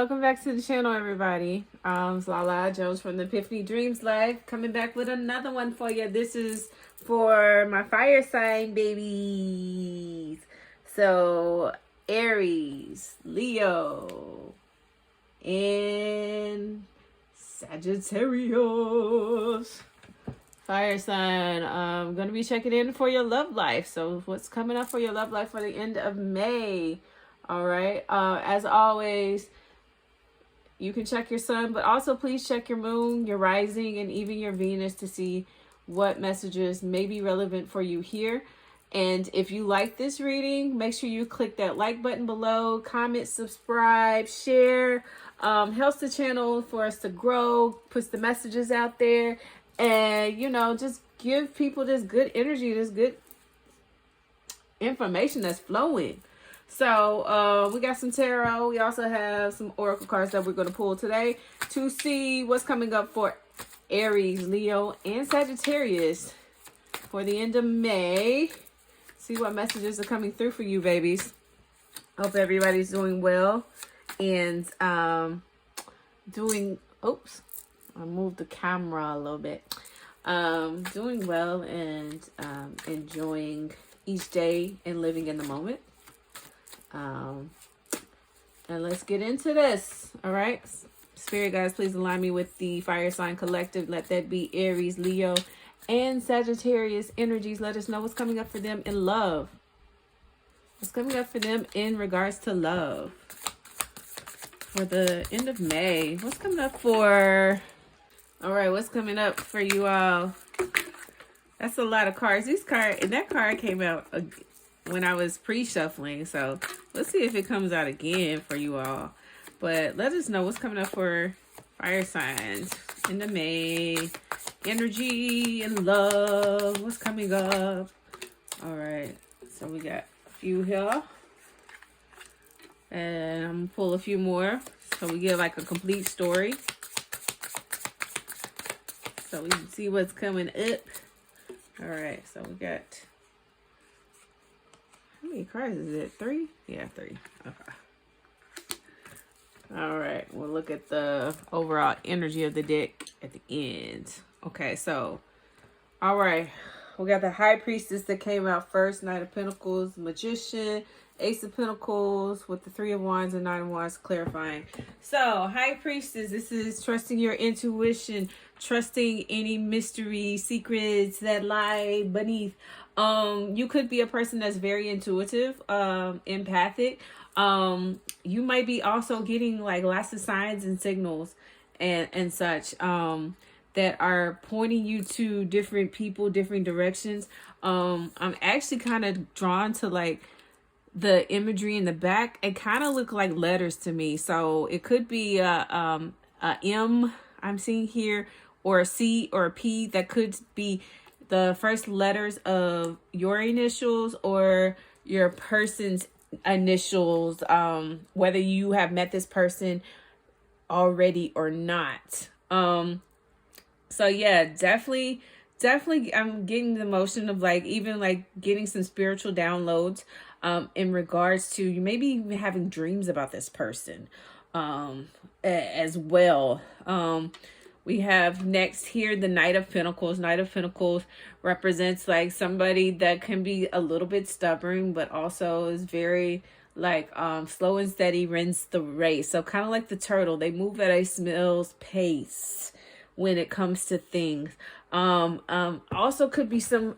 welcome back to the channel, everybody. It's Lala Jones from the Epiphany Dreams Life, coming back with another one for you. This is for my fire sign babies. So Aries, Leo, and Sagittarius. Fire sign. I'm going to be checking in for your love life. So what's coming up for your love life for the end of May? All right. As always, you can check your sun, but also please check your moon, your rising, and even your Venus to see what messages may be relevant for you here. And if you like this reading, make sure you click that like button below, comment, subscribe, share. Helps the channel for us to grow, puts the messages out there, and, you know, just give people this good energy, this good information that's flowing. So we got some tarot. We also have some oracle cards that we're going to pull today to see what's coming up for Aries, Leo, and Sagittarius for the end of May. See what messages are coming through for you, babies. Hope everybody's doing well and oops, I moved the camera a little bit. Doing well and enjoying each day and living in the moment. And let's get into this. All right, Spirit guys, please align me with the fire sign collective. Let that be Aries, Leo, and Sagittarius energies. Let us know what's coming up for them in love. What's coming up for them in regards to love for the end of May. What's coming up for... All right, what's coming up for you all? That's a lot of cards. That card came out when I was pre-shuffling, so let's see if it comes out again for you all. But let us know what's coming up for fire signs in the May. Energy and love. What's coming up? All right, so we got a few here. And I'm gonna pull a few more so we get like a complete story. So we can see what's coming up. All right, so we got... How many cards is it? 3? Yeah, 3. Okay. All right, we'll look at the overall energy of the deck at the end. Okay, so, all right. We got the High Priestess that came out first. Knight of Pentacles, Magician, Ace of Pentacles with the 3 of Wands and 9 of Wands clarifying. So, High Priestess, this is trusting your intuition, trusting any mystery, secrets that lie beneath. You could be a person that's very intuitive, empathic. You might be also getting like lots of signs and signals and such that are pointing you to different people, different directions. I'm actually kind of drawn to like the imagery in the back. It kind of look like letters to me. So it could be a M I'm seeing here, or a C or a P. That could be the first letters of your initials or your person's initials, whether you have met this person already or not. So yeah, definitely I'm getting the motion of like even like getting some spiritual downloads in regards to you maybe having dreams about this person as well. We have next here the Knight of Pentacles. Knight of Pentacles represents like somebody that can be a little bit stubborn, but also is very like slow and steady, wins the race. So kind of like the turtle, they move at a snail's pace when it comes to things. Also could be some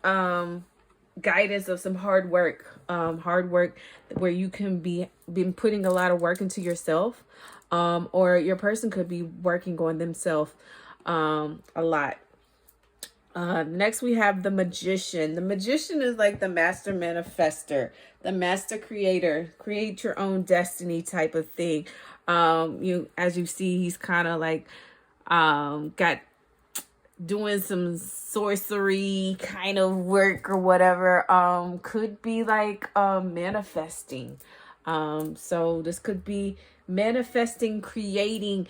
guidance of some hard work where you can been putting a lot of work into yourself. Or your person could be working on themselves a lot. Next we have the Magician. The Magician is like the master manifester, the master creator, create your own destiny type of thing. As you see, he's kind of like got doing some sorcery kind of work or whatever. Could be like manifesting. So this could be manifesting, creating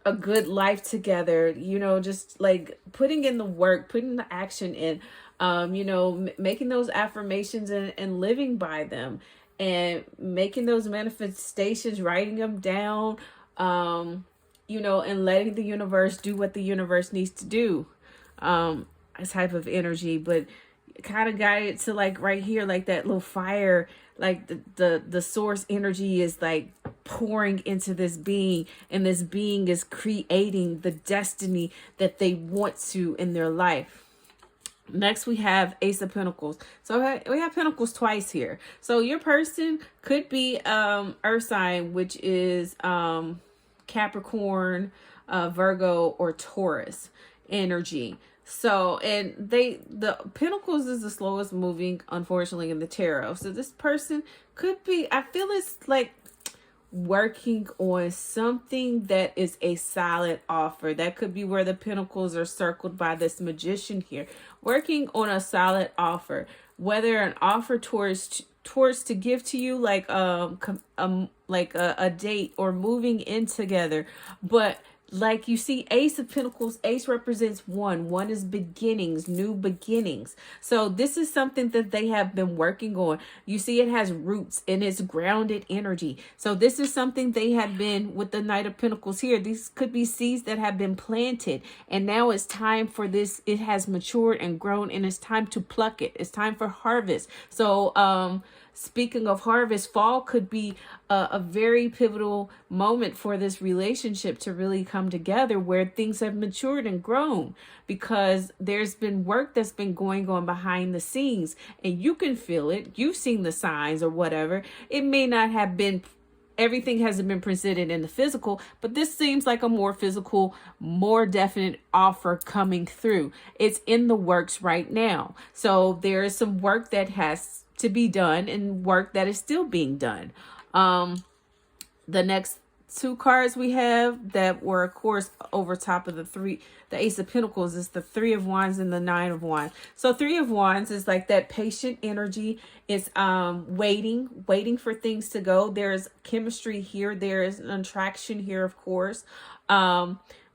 a good life together, you know, just like putting in the work, putting the action in, you know, making those affirmations and living by them and making those manifestations, writing them down, you know, and letting the universe do what the universe needs to do. A type of energy, but kind of guided to like right here, like that little fire, like the source energy is like pouring into this being, and this being is creating the destiny that they want to in their life. Next, we have Ace of Pentacles. So we have Pentacles twice here. So your person could be earth sign, which is Capricorn, Virgo, or Taurus energy. So, and the Pentacles is the slowest moving, unfortunately, in the tarot. So this person could be, I feel it's like working on something that is a solid offer. That could be where the Pentacles are circled by this Magician here. Working on a solid offer, whether an offer towards to give to you, like a date, or moving in together. But like you see, Ace of Pentacles, Ace represents one is beginnings, new beginnings. So this is something that they have been working on. You see, it has roots and it's grounded energy. So this is something they have been, with the Knight of Pentacles here, these could be seeds that have been planted, and now it's time for this. It has matured and grown, and it's time to pluck it. It's time for harvest. So speaking of harvest, fall could be a very pivotal moment for this relationship to really come together, where things have matured and grown, because there's been work that's been going on behind the scenes, and you can feel it. You've seen the signs or whatever. It may not have been, everything hasn't been presented in the physical, but this seems like a more physical, more definite offer coming through. It's in the works right now. So there is some work that has to be done, and work that is still being done. The next two cards we have that were, of course, over top of the Ace of Pentacles, is the Three of Wands and the Nine of Wands. So Three of Wands is like that patient energy. It's waiting for things to go. There's chemistry here. There is an attraction here, of course.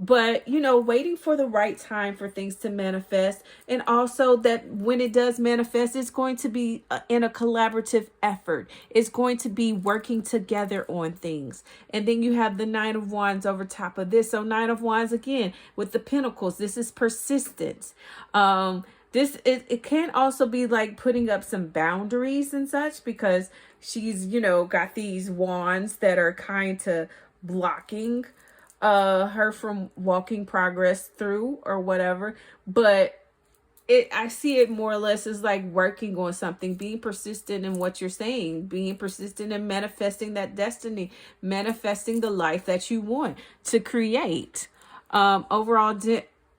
But, you know, waiting for the right time for things to manifest. And also that when it does manifest, it's going to be in a collaborative effort. It's going to be working together on things. And then you have the Nine of Wands over top of this. So Nine of Wands, again, with the Pentacles, this is persistence. It can also be like putting up some boundaries and such, because she's, you know, got these wands that are kind of blocking her from walking progress through or whatever. But I see it more or less as like working on something, being persistent in what you're saying, being persistent in manifesting that destiny, manifesting the life that you want to create. Overall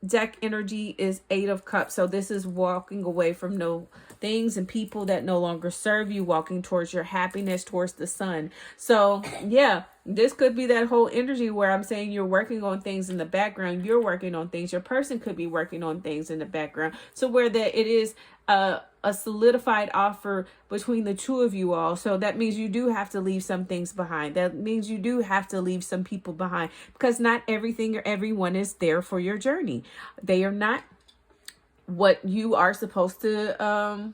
deck energy is Eight of Cups. So this is walking away from things and people that no longer serve you, walking towards your happiness, towards the sun. So yeah, this could be that whole energy where I'm saying you're working on things in the background. You're working on things. Your person could be working on things in the background. So where that it is a solidified offer between the two of you all. So that means you do have to leave some things behind. That means you do have to leave some people behind, because not everything or everyone is there for your journey. They are not what you are supposed to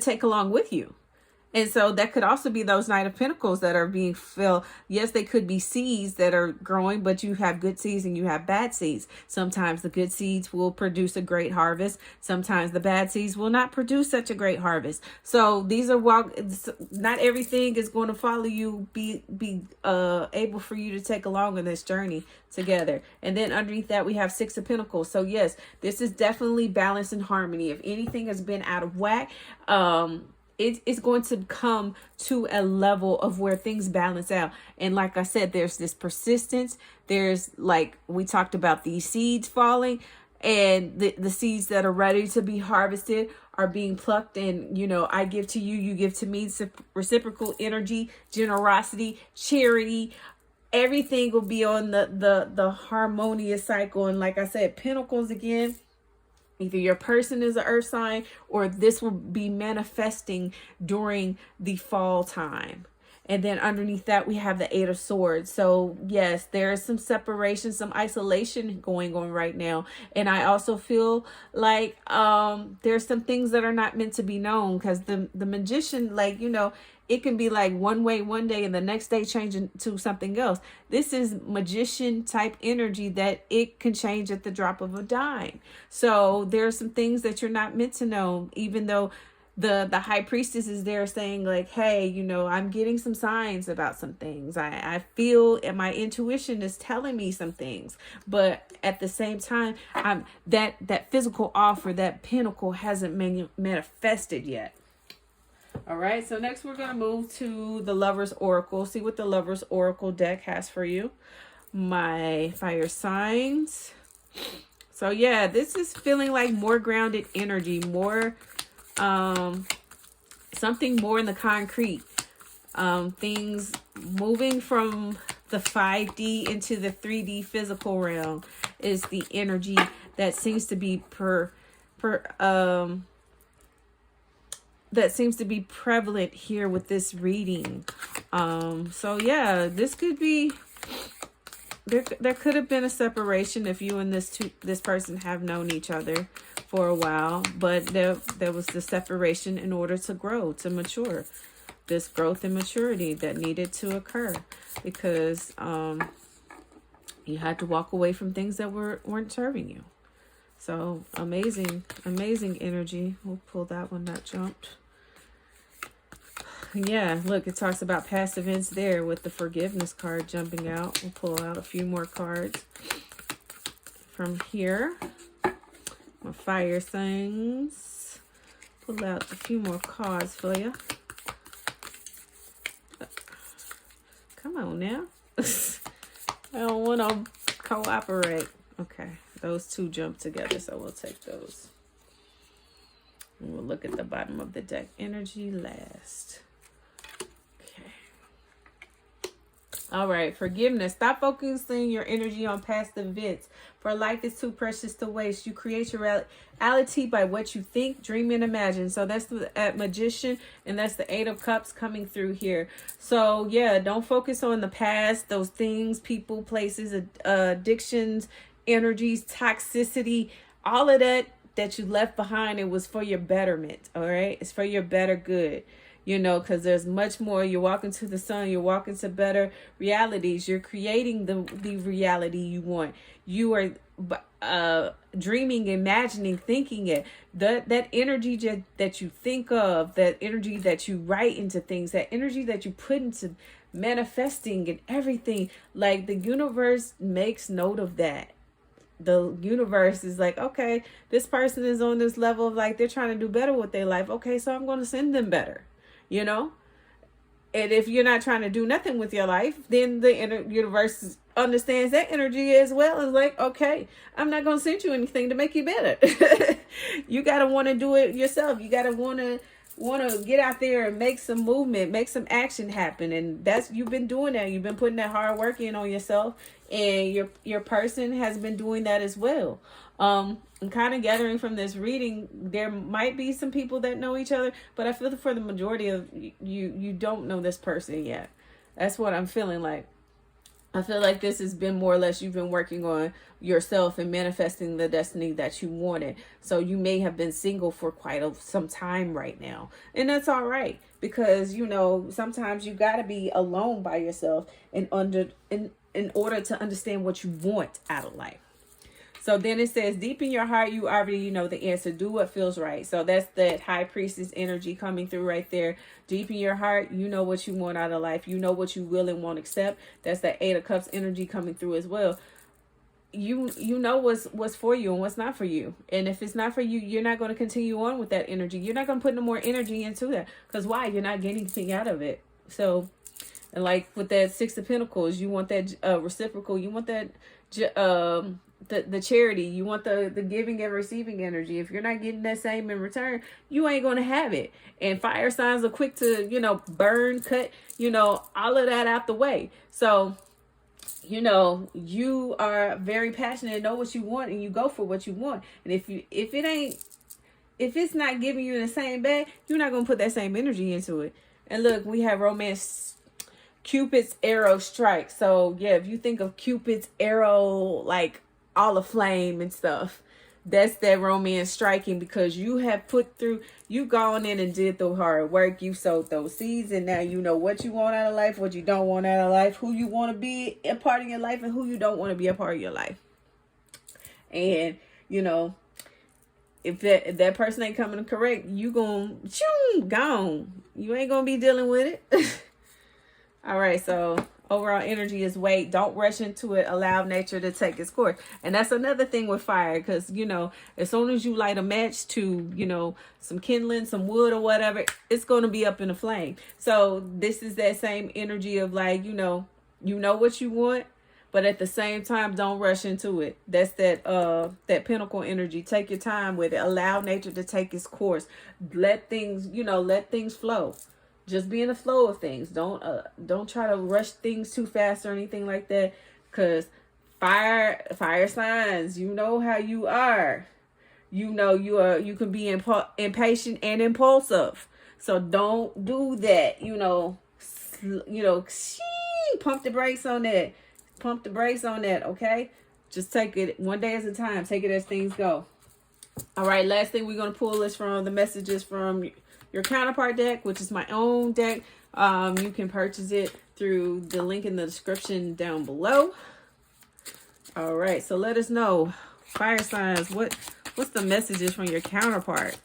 take along with you. And so that could also be those Knight of Pentacles that are being filled. Yes, they could be seeds that are growing, but you have good seeds and you have bad seeds. Sometimes the good seeds will produce a great harvest. Sometimes the bad seeds will not produce such a great harvest. So these are, not everything is going to follow you, be able for you to take along in this journey together. And then underneath that, we have Six of Pentacles. So yes, this is definitely balance and harmony. If anything has been out of whack, it's going to come to a level of where things balance out. And like I said, there's this persistence. There's, like we talked about, these seeds falling, and the seeds that are ready to be harvested are being plucked. And, you know, I give to you, you give to me. Reciprocal energy, generosity, charity. Everything will be on the harmonious cycle. And like I said, Pentacles again. Either your person is an earth sign, or this will be manifesting during the fall time. And then underneath that, we have the Eight of Swords. So yes, there is some separation, some isolation going on right now. And I also feel like there's some things that are not meant to be known, because the Magician, like, you know, it can be like one way one day and the next day changing to something else. This is magician type energy that it can change at the drop of a dime. So there's some things that you're not meant to know, even though the high priestess is there saying like, hey, you know, I'm getting some signs about some things. I feel, and my intuition is telling me some things, but at the same time, that physical offer, that pinnacle hasn't manifested yet. All right, so next we're going to move to the Lover's Oracle. See what the Lover's Oracle deck has for you. My fire signs. So yeah, this is feeling like more grounded energy, more something more in the concrete. Things moving from the 5D into the 3D physical realm is the energy that seems to be that seems to be prevalent here with this reading. So yeah, this could be, there could have been a separation if you and this person have known each other for a while, but there was the separation in order to grow, to mature. This growth and maturity that needed to occur because you had to walk away from things that weren't serving you. So amazing energy. We'll pull that one that jumped. Yeah, look, it talks about past events there with the forgiveness card jumping out. We'll pull out a few more cards from here. My fire signs. Pull out a few more cards for you. Come on now. I don't want to cooperate. Okay, those two jump together, so we'll take those. And we'll look at the bottom of the deck energy last. All right, forgiveness. Stop focusing your energy on past events, for life is too precious to waste. You create your reality by what you think, dream, and imagine. So that's the magician, and that's the 8 of Cups coming through here. So yeah, don't focus on the past, those things, people, places, addictions, energies, toxicity, all of that you left behind. It was for your betterment, all right? It's for your better good. You know, because there's much more. You're walking to the sun. You're walking to better realities. You're creating the reality you want. You are dreaming, imagining, thinking it. That energy that you think of, that energy that you write into things, that energy that you put into manifesting and everything. Like the universe makes note of that. The universe is like, okay, this person is on this level of like they're trying to do better with their life. Okay, so I'm going to send them better. You know, and if you're not trying to do nothing with your life, then the universe understands that energy as well. It's like, okay, I'm not going to send you anything to make you better. You got to want to do it yourself. You got to want to get out there and make some movement, make some action happen. And you've been doing that. You've been putting that hard work in on yourself, and your person has been doing that as well. I'm kind of gathering from this reading, there might be some people that know each other, but I feel that for the majority of you don't know this person yet. That's what I'm feeling like. I feel like this has been more or less you've been working on yourself and manifesting the destiny that you wanted. So you may have been single for quite some time right now. And that's all right, because, you know, sometimes you got to be alone by yourself in order to understand what you want out of life. So then it says, deep in your heart, you already know the answer. Do what feels right. So that's that high priestess energy coming through right there. Deep in your heart, you know what you want out of life. You know what you will and won't accept. That's that 8 of Cups energy coming through as well. You know what's for you and what's not for you. And if it's not for you, you're not going to continue on with that energy. You're not going to put no more energy into that. Because why? You're not getting anything out of it. So, and like with that 6 of Pentacles, you want that reciprocal. You want that the charity. You want the giving and receiving energy. If you're not getting that same in return, you ain't going to have it. And fire signs are quick to, you know, burn, cut, you know, all of that out the way. So, you know, you are very passionate and know what you want, and you go for what you want. And if it's not giving you the same bag, you're not going to put that same energy into it. And look, we have romance, Cupid's arrow strike. So yeah, if you think of Cupid's arrow, like all aflame and stuff, that's that romance striking, because you have put through, you gone in and did the hard work, you sowed those seeds, and now you know what you want out of life, what you don't want out of life, who you want to be a part of your life, and who you don't want to be a part of your life. And you know, if that person ain't coming correct, you gonna gone. You ain't gonna be dealing with it. All right, so overall energy is wait. Don't rush into it. Allow nature to take its course. And that's another thing with fire, because, you know, as soon as you light a match to, you know, some kindling, some wood or whatever, it's going to be up in a flame. So this is that same energy of like, you know what you want, but at the same time, don't rush into it. That's that pentacle energy. Take your time with it. Allow nature to take its course. Let things flow. Just be in the flow of things. Don't try to rush things too fast or anything like that. Because fire signs, you know how you are. You know you can be impatient and impulsive. So don't do that. Pump the brakes on that. Pump the brakes on that, okay? Just take it one day at a time. Take it as things go. All right, last thing we're going to pull is from the messages from your counterpart deck, which is my own deck. You can purchase it through the link in the description down below. All right, so let us know, fire signs, what's the messages from your counterpart?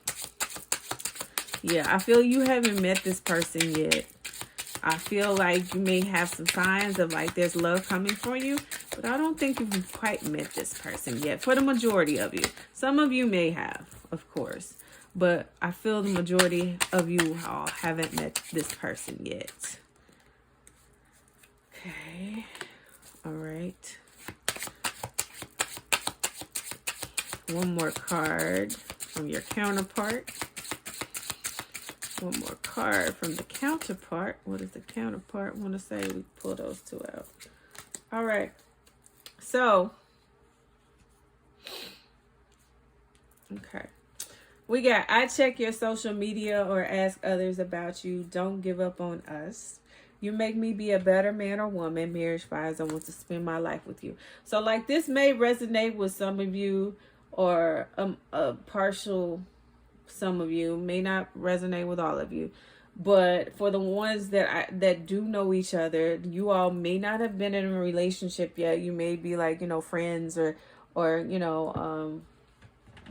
Yeah, I feel you haven't met this person yet. I feel like you may have some signs of like there's love coming for you, but I don't think you've quite met this person yet. For the majority of you. Some of you may have, of course. But I feel the majority of you all haven't met this person yet. Okay. All right. One more card from your counterpart. One more card from the counterpart. What does the counterpart want to say? We pull those two out. All right. So. Okay. We got, I check your social media or ask others about you. Don't give up on us. You make me be a better man or woman. Marriage vibes. I want to spend my life with you. So like this may resonate with some of you, or a partial, some of you may not resonate with all of you. But for the ones that do know each other, you all may not have been in a relationship yet. You may be like, friends or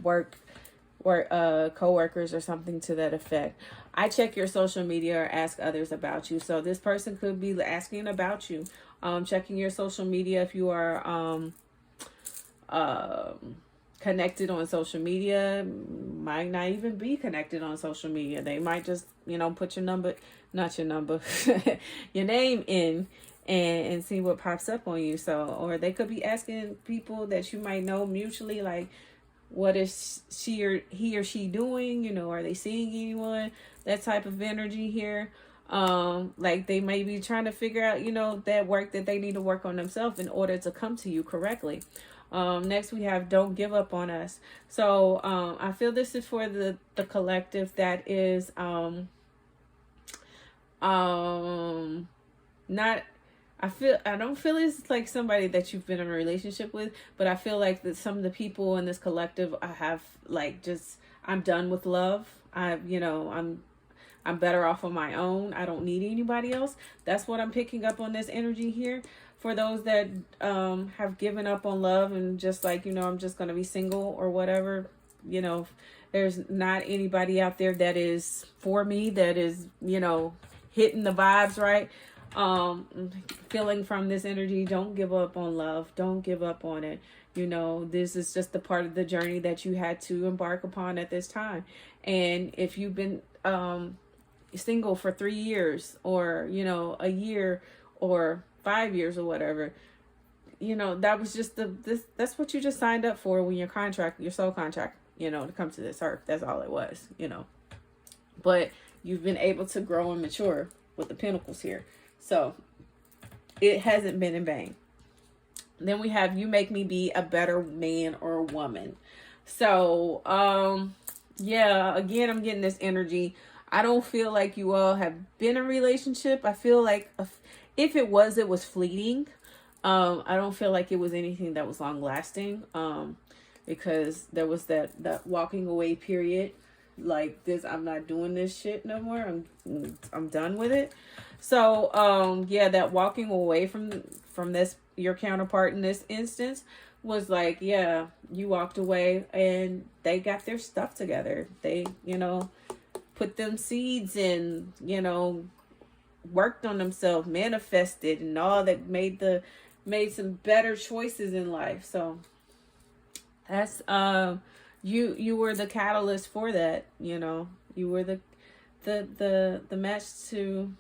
work co-workers or something to that effect. I check your social media or ask others about you. So this person could be asking about you. Checking your social media if you are connected on social media. Might not even be connected on social media. They might just, put your name in and see what pops up on you. So, or they could be asking people that you might know mutually, like, what is he or she doing? Are they seeing anyone? That type of energy here. Like they may be trying to figure out, that work that they need to work on themselves in order to come to you correctly. Next we have don't give up on us. So I feel this is for the collective that is not, I don't feel it's like somebody that you've been in a relationship with, but I feel like that some of the people in this collective I have like I'm done with love. I'm better off on my own. I don't need anybody else. That's what I'm picking up on this energy here. For those that have given up on love and just like, I'm just going to be single or whatever, there's not anybody out there that is for me, that is, hitting the vibes right. Feeling from this energy, don't give up on love. Don't give up on it. This is just the part of the journey that you had to embark upon at this time. And if you've been single for 3 years or, a year or 5 years or whatever, that was just that's what you just signed up for when your soul contract, to come to this earth. That's all it was, But you've been able to grow and mature with the Pentacles here. So it hasn't been in vain. Then we have you make me be a better man or woman. So, yeah, again, I'm getting this energy. I don't feel like you all have been in a relationship. I feel like if it was fleeting. I don't feel like it was anything that was long lasting. because there was that walking away period. Like this, I'm not doing this shit no more. I'm done with it. So yeah, that walking away from this, your counterpart in this instance, was like, yeah, you walked away and they got their stuff together. They, you know, put them seeds in, you know, worked on themselves, manifested and all that, made some better choices in life. So that's you were the catalyst for that, you know. You were the match to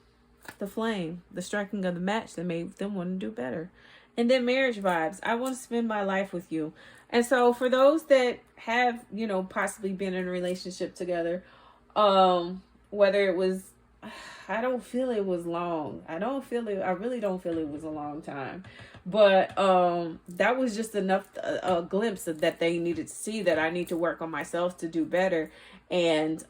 the flame, the striking of the match that made them want to do better. And then marriage vibes. I want to spend my life with you. And so for those that have, you know, possibly been in a relationship together, whether it was, I don't feel it was long. I really don't feel it was a long time. But that was just enough, a glimpse of that they needed to see that I need to work on myself to do better. And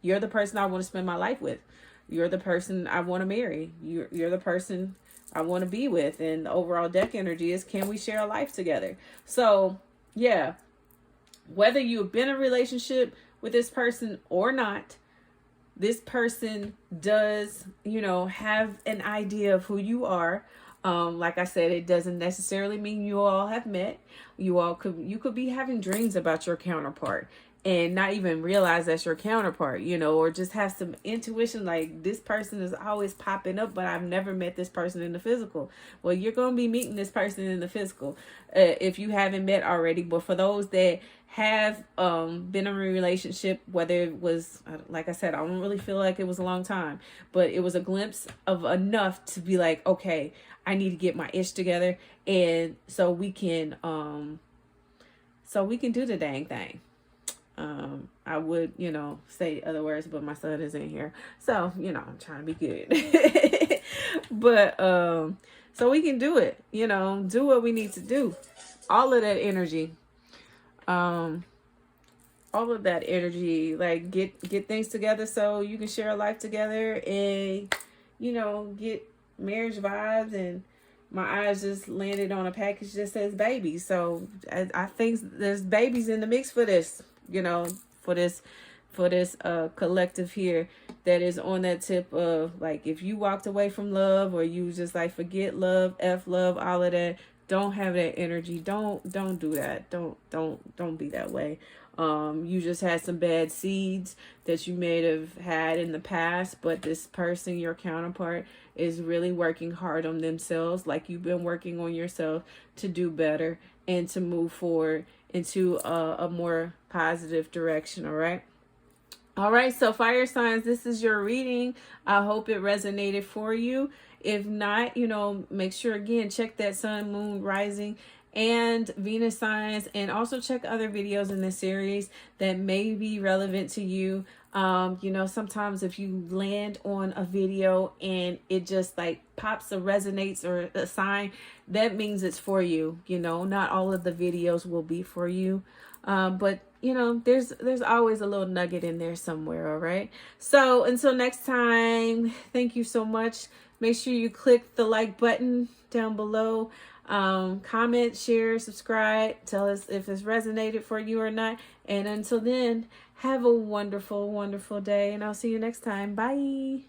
you're the person I want to spend my life with. You're the person I want to marry. You're the person I want to be with. And the overall deck energy is, can we share a life together? So yeah, whether you've been in a relationship with this person or not, this person does, you know, have an idea of who you are. Like I said, it doesn't necessarily mean you all have met. You could be having dreams about your counterpart and not even realize that's your counterpart, you know, or just have some intuition like this person is always popping up, but I've never met this person in the physical. Well, you're going to be meeting this person in the physical if you haven't met already. But for those that have been in a relationship, whether it was, like I said, I don't really feel like it was a long time, but it was a glimpse of enough to be like, okay, I need to get my ish together, and so we can do the dang thing. I would, you know, say other words, but my son is in here. So, you know, I'm trying to be good. But, so we can do it, you know, do what we need to do. All of that energy, like get things together so you can share a life together and, you know, get marriage vibes. And my eyes just landed on a package that says baby. So I think there's babies in the mix for this, you know, for this collective here that is on that tip of like, if you walked away from love, or you just like forget love, F love, all of that, don't have that energy. Don't do that. Don't be that way. You just had some bad seeds that you may have had in the past, but this person, your counterpart, is really working hard on themselves, like you've been working on yourself, to do better and to move forward into a more positive direction. All right, so fire signs, this is your reading. I hope it resonated for you. If not, you know, make sure, again, check that sun, moon, rising, and Venus signs, and also check other videos in this series that may be relevant to you. You know, sometimes if you land on a video and it just like pops or resonates or a sign, that means it's for you. You know, not all of the videos will be for you. But you know, there's always a little nugget in there somewhere. All right. So until next time, thank you so much. Make sure you click the like button down below. Comment, share, subscribe. Tell us if it's resonated for you or not. And until then, have a wonderful, wonderful day. And I'll see you next time. Bye.